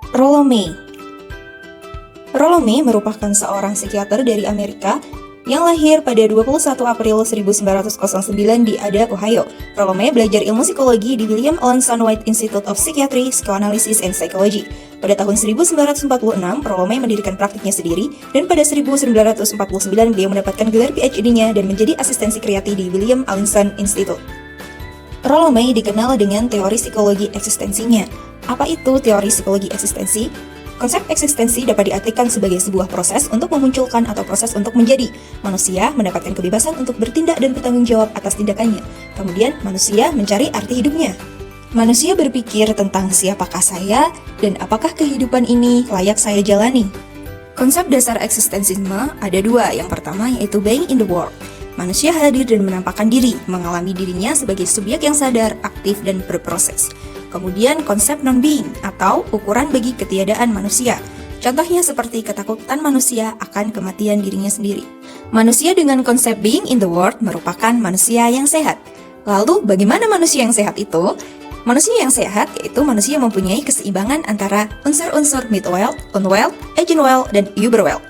Rollo May. Rollo May merupakan seorang psikiater dari Amerika yang lahir pada 21 April 1909 di Ada, Ohio. Rollo May belajar ilmu psikologi di William Alanson White Institute of Psychiatry, Psychoanalysis and Psychology. Pada tahun 1946, Rollo May mendirikan praktiknya sendiri, dan pada 1949 beliau mendapatkan gelar PhD-nya dan menjadi asisten psikiatri di William Alanson Institute. Rollo May dikenal dengan teori psikologi eksistensinya. Apa itu teori psikologi eksistensi? Konsep eksistensi dapat diartikan sebagai sebuah proses untuk memunculkan atau proses untuk menjadi. Manusia mendapatkan kebebasan untuk bertindak dan bertanggung jawab atas tindakannya. Kemudian, manusia mencari arti hidupnya. Manusia berpikir tentang siapakah saya dan apakah kehidupan ini layak saya jalani. Konsep dasar eksistensiisme ada dua. Yang pertama yaitu being in the world. Manusia hadir dan menampakkan diri, mengalami dirinya sebagai subjek yang sadar, aktif, dan berproses. Kemudian konsep non-being atau ukuran bagi ketiadaan manusia. Contohnya seperti ketakutan manusia akan kematian dirinya sendiri. Manusia dengan konsep being in the world merupakan manusia yang sehat. Lalu bagaimana manusia yang sehat itu? Manusia yang sehat yaitu manusia yang mempunyai keseimbangan antara unsur-unsur Midwelt, Unwelt, Eigenwelt, dan Überwelt.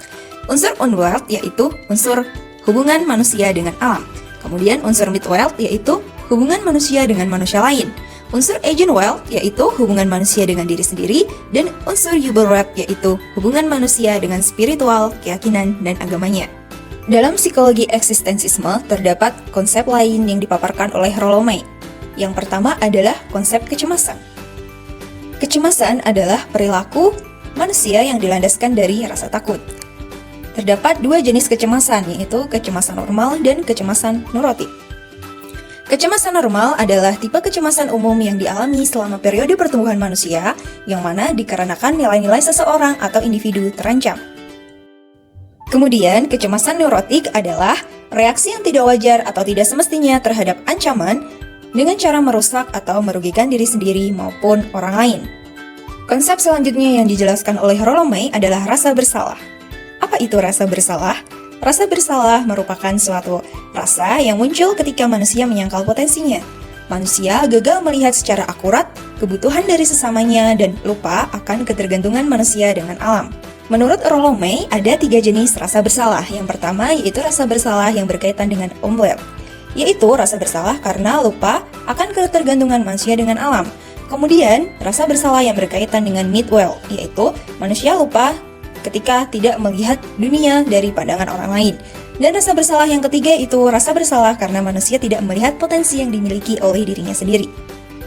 Unsur Unwelt yaitu unsur hubungan manusia dengan alam. Kemudian unsur Midwelt yaitu hubungan manusia dengan manusia lain. Unsur Eigenwelt yaitu hubungan manusia dengan diri sendiri, dan unsur Überwelt yaitu hubungan manusia dengan spiritual, keyakinan, dan agamanya. Dalam psikologi eksistensisme terdapat konsep lain yang dipaparkan oleh Rollo May. Yang pertama adalah konsep kecemasan. Kecemasan adalah perilaku manusia yang dilandaskan dari rasa takut. Terdapat dua jenis kecemasan, yaitu kecemasan normal dan kecemasan neurotik. Kecemasan normal adalah tipe kecemasan umum yang dialami selama periode pertumbuhan manusia, yang mana dikarenakan nilai-nilai seseorang atau individu terancam. Kemudian, kecemasan neurotik adalah reaksi yang tidak wajar atau tidak semestinya terhadap ancaman dengan cara merusak atau merugikan diri sendiri maupun orang lain. Konsep selanjutnya yang dijelaskan oleh Rollo May adalah rasa bersalah. Apa itu rasa bersalah? Rasa bersalah merupakan suatu rasa yang muncul ketika manusia menyangkal potensinya. Manusia gagal melihat secara akurat kebutuhan dari sesamanya dan lupa akan ketergantungan manusia dengan alam. Menurut Rollo May, ada 3 jenis rasa bersalah. Yang pertama yaitu rasa bersalah yang berkaitan dengan Unwelt, yaitu rasa bersalah karena lupa akan ketergantungan manusia dengan alam. Kemudian, rasa bersalah yang berkaitan dengan Midwelt, yaitu manusia lupa ketika tidak melihat dunia dari pandangan orang lain. Dan rasa bersalah yang ketiga itu rasa bersalah karena manusia tidak melihat potensi yang dimiliki oleh dirinya sendiri.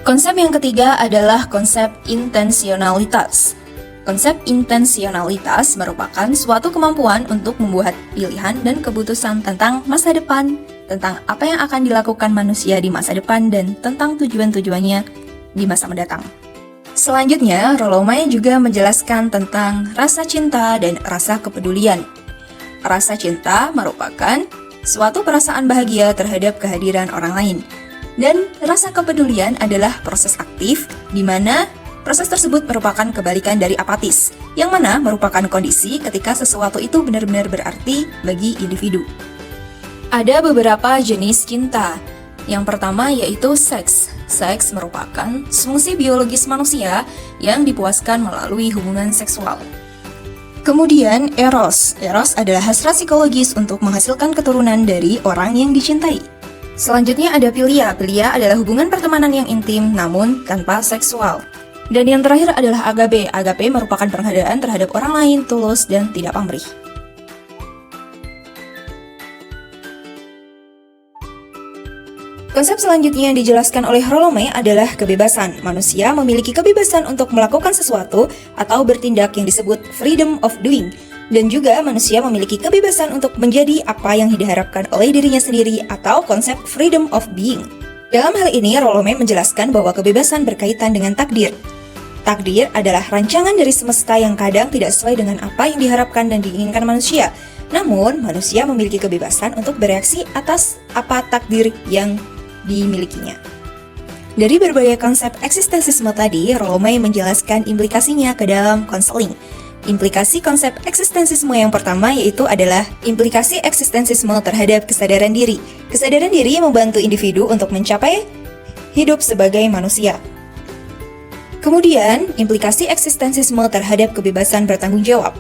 Konsep yang ketiga adalah konsep intensionalitas. Konsep intensionalitas merupakan suatu kemampuan untuk membuat pilihan dan keputusan tentang masa depan, tentang apa yang akan dilakukan manusia di masa depan, dan tentang tujuan-tujuannya di masa mendatang. Selanjutnya, Rollo May juga menjelaskan tentang rasa cinta dan rasa kepedulian. Rasa cinta merupakan suatu perasaan bahagia terhadap kehadiran orang lain. Dan rasa kepedulian adalah proses aktif, di mana proses tersebut merupakan kebalikan dari apatis, yang mana merupakan kondisi ketika sesuatu itu benar-benar berarti bagi individu. Ada beberapa jenis cinta. Yang pertama yaitu seks. Seks merupakan fungsi biologis manusia yang dipuaskan melalui hubungan seksual. Kemudian eros. Eros adalah hasrat psikologis untuk menghasilkan keturunan dari orang yang dicintai. Selanjutnya ada philia. Philia adalah hubungan pertemanan yang intim namun tanpa seksual. Dan yang terakhir adalah agape. Agape merupakan penghargaan terhadap orang lain, tulus dan tidak pamrih. Konsep selanjutnya yang dijelaskan oleh Rollo May adalah kebebasan. Manusia memiliki kebebasan untuk melakukan sesuatu atau bertindak yang disebut freedom of doing. Dan juga manusia memiliki kebebasan untuk menjadi apa yang diharapkan oleh dirinya sendiri atau konsep freedom of being. Dalam hal ini, Rollo May menjelaskan bahwa kebebasan berkaitan dengan takdir. Takdir adalah rancangan dari semesta yang kadang tidak sesuai dengan apa yang diharapkan dan diinginkan manusia. Namun, manusia memiliki kebebasan untuk bereaksi atas apa takdir yang dimilikinya. Dari berbagai konsep eksistensisme tadi, Rollo May menjelaskan implikasinya ke dalam konseling. Implikasi konsep eksistensisme yang pertama yaitu adalah implikasi eksistensisme terhadap kesadaran diri. Kesadaran diri membantu individu untuk mencapai hidup sebagai manusia. Kemudian, implikasi eksistensisme terhadap kebebasan bertanggung jawab.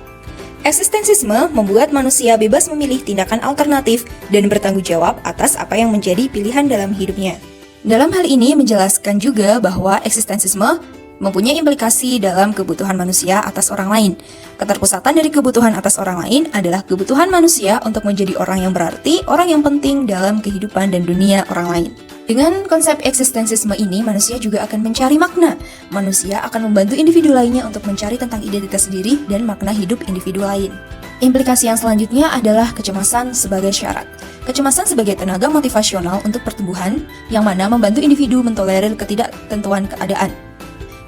Eksistensisme membuat manusia bebas memilih tindakan alternatif dan bertanggung jawab atas apa yang menjadi pilihan dalam hidupnya. Dalam hal ini menjelaskan juga bahwa eksistensisme mempunyai implikasi dalam kebutuhan manusia atas orang lain. Keterpusatan dari kebutuhan atas orang lain adalah kebutuhan manusia untuk menjadi orang yang berarti, orang yang penting dalam kehidupan dan dunia orang lain. Dengan konsep eksistensisme ini, manusia juga akan mencari makna. Manusia akan membantu individu lainnya untuk mencari tentang identitas diri dan makna hidup individu lain. Implikasi yang selanjutnya adalah kecemasan sebagai syarat. Kecemasan sebagai tenaga motivasional untuk pertumbuhan, yang mana membantu individu mentolerir ketidaktentuan keadaan.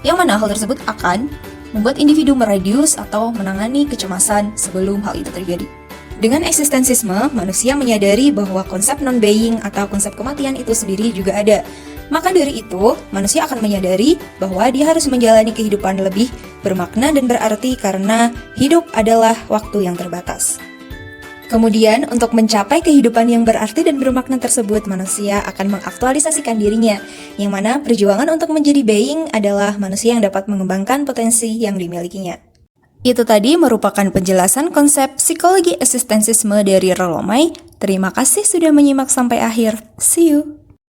Yang mana hal tersebut akan membuat individu meredius atau menangani kecemasan sebelum hal itu terjadi. Dengan eksistensisme, manusia menyadari bahwa konsep non-being atau konsep kematian itu sendiri juga ada. Maka dari itu, manusia akan menyadari bahwa dia harus menjalani kehidupan lebih bermakna dan berarti karena hidup adalah waktu yang terbatas. Kemudian, untuk mencapai kehidupan yang berarti dan bermakna tersebut, manusia akan mengaktualisasikan dirinya, yang mana perjuangan untuk menjadi being adalah manusia yang dapat mengembangkan potensi yang dimilikinya. Itu tadi merupakan penjelasan konsep psikologi eksistensisme dari Rollo May. Terima kasih sudah menyimak sampai akhir. See you!